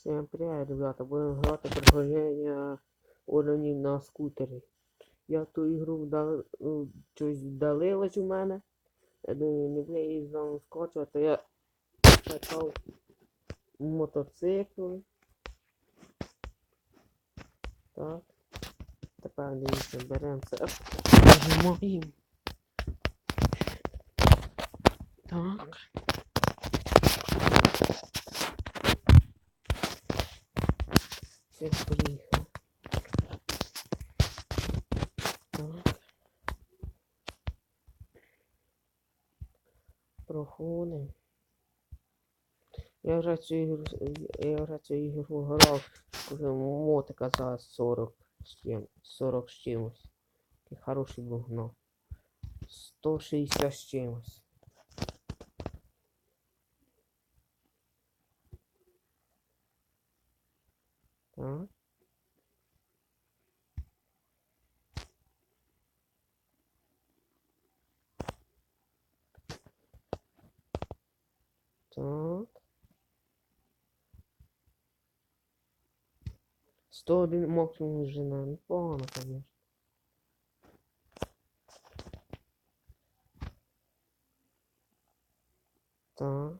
Всем привет, ребята, будем грати проходження уровнів на скутері. Я ту ігру щось вдалилось у мене. Я думаю, не буде її знову скочувати, я качав мотоцикли. Так. Тепер дивіться, беремося. Нажимаємо. Так. Все, поїхали. Так. Проходимо. Я вже цю ігру грав, вже мотика за 40 з чимось. Такий хороший був, но 160 з чимось. Так. Так. 101 максимум жена. Непогано, конечно. Так.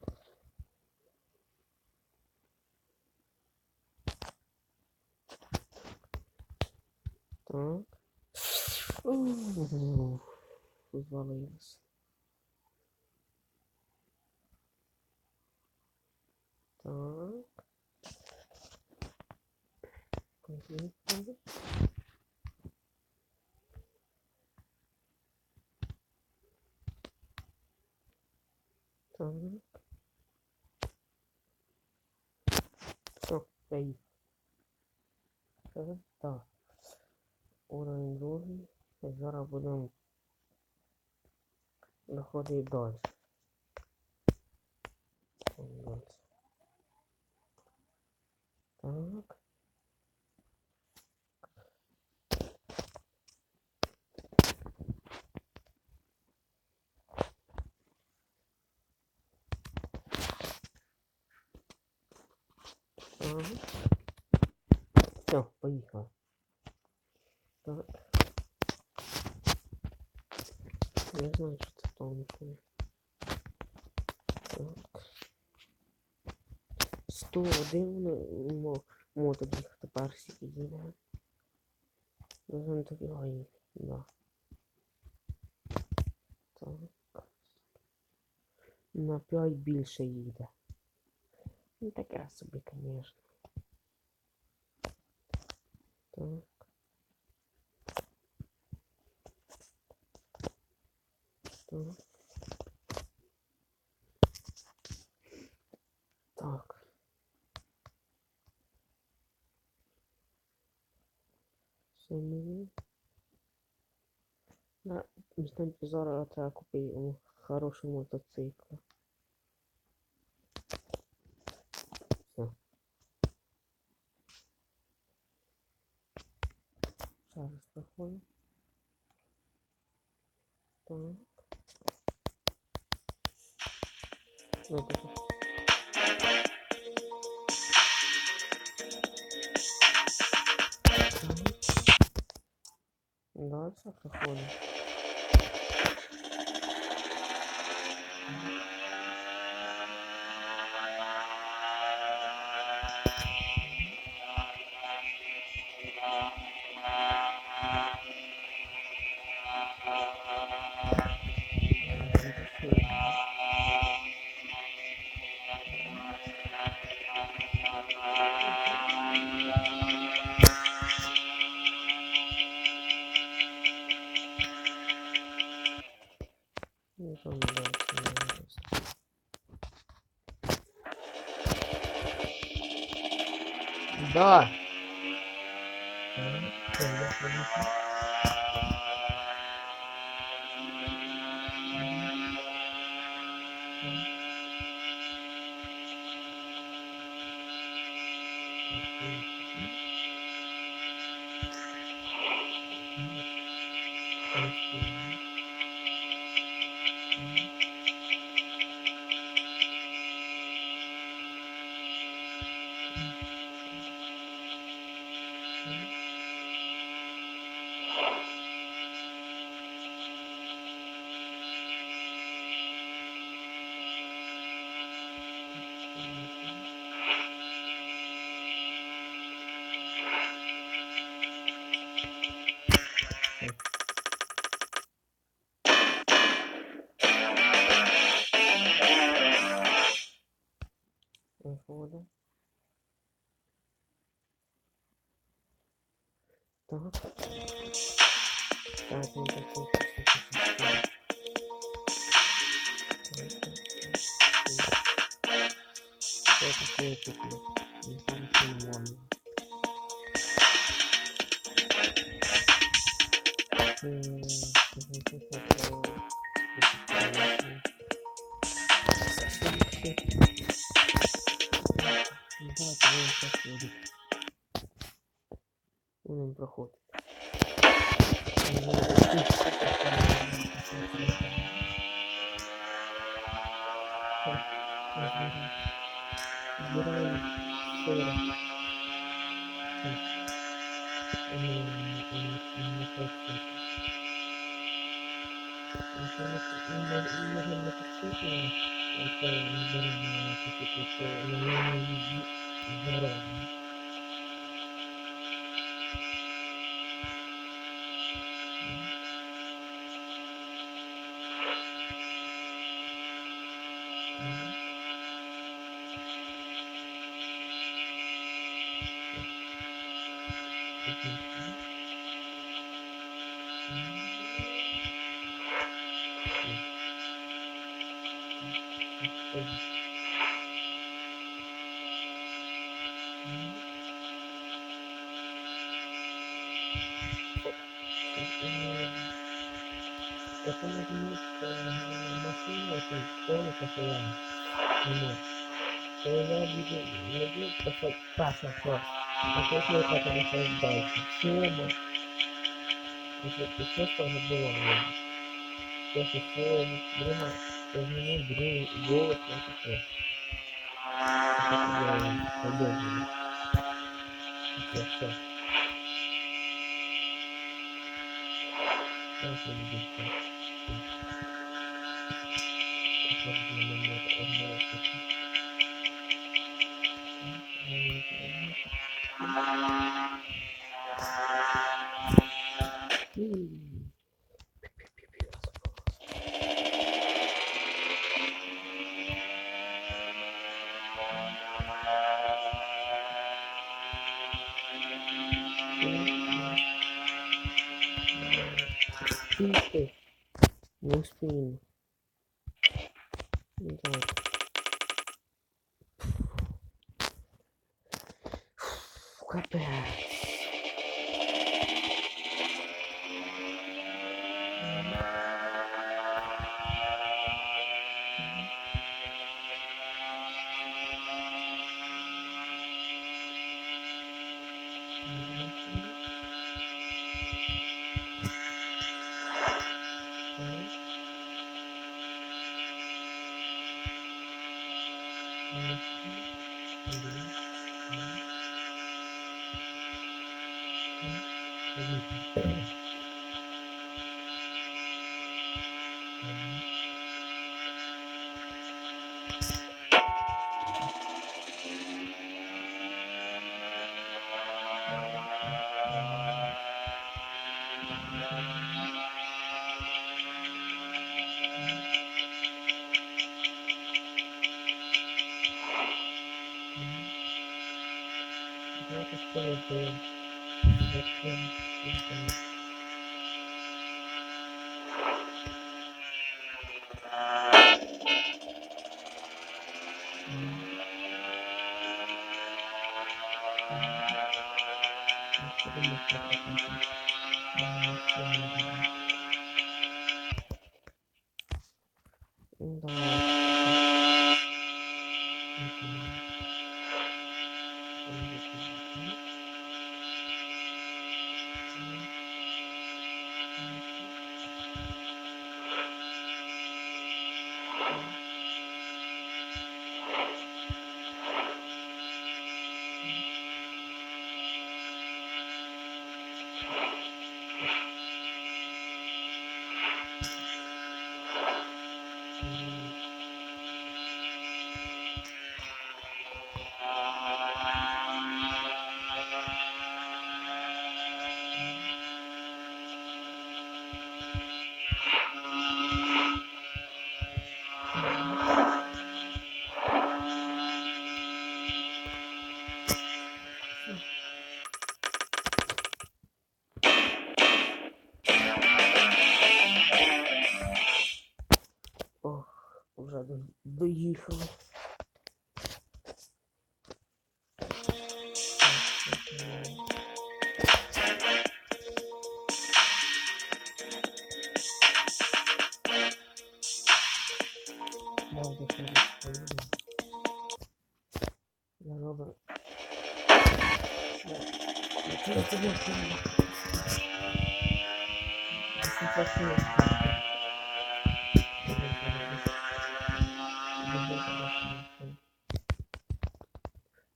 Так. Звалилось. Так. Поїхали. Так. Все, поїхали. Так. Уровень другий. Зараз будемо доходити далі. Так. Ага. Все, поїхали. Так. Не знаю, що це тонко. Так. 101 мотик їх тепер всі їде. Должен добігає. Да. Так. На 5 більше їде. Ну таке собі, конечно. Так. Так. Так. Все мені. Да, знаєте, зараз треба купити хороший мотоцикл. Все. Зараз проходимо. Так. Вот это. Дальше проходим. Ну, там дальше. Да. проходимо. Так. Так, ну такой. Что такое тут? Не знаю, что можно. Он проходит. Збираємо 40. Можна мотоциклі, це зберемо мотоциклі, то на ньому здоров'я. Это может машина, это полностью стояла. То я буду найду паша класс. А то что это начать дальше. Сумма. Еще что же было вроде. Перша форма, друга, змінив другий голос на таке. Я продовжую. Все. Так я буду все. Прохождение мотоциклі. Не успеем. Так. Капец. робимо. Я тебе вкину. Це красиво.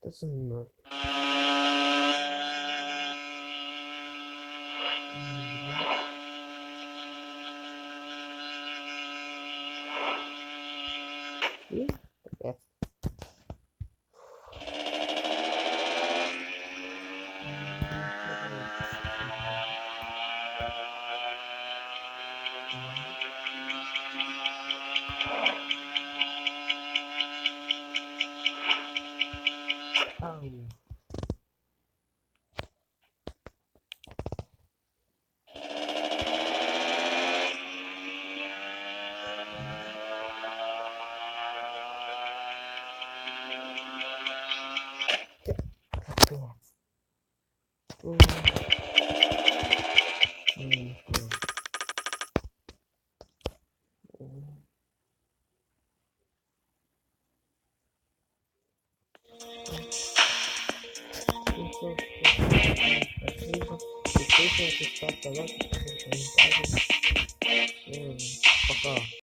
Та за мною. І капець. Ау. Капець. Пока.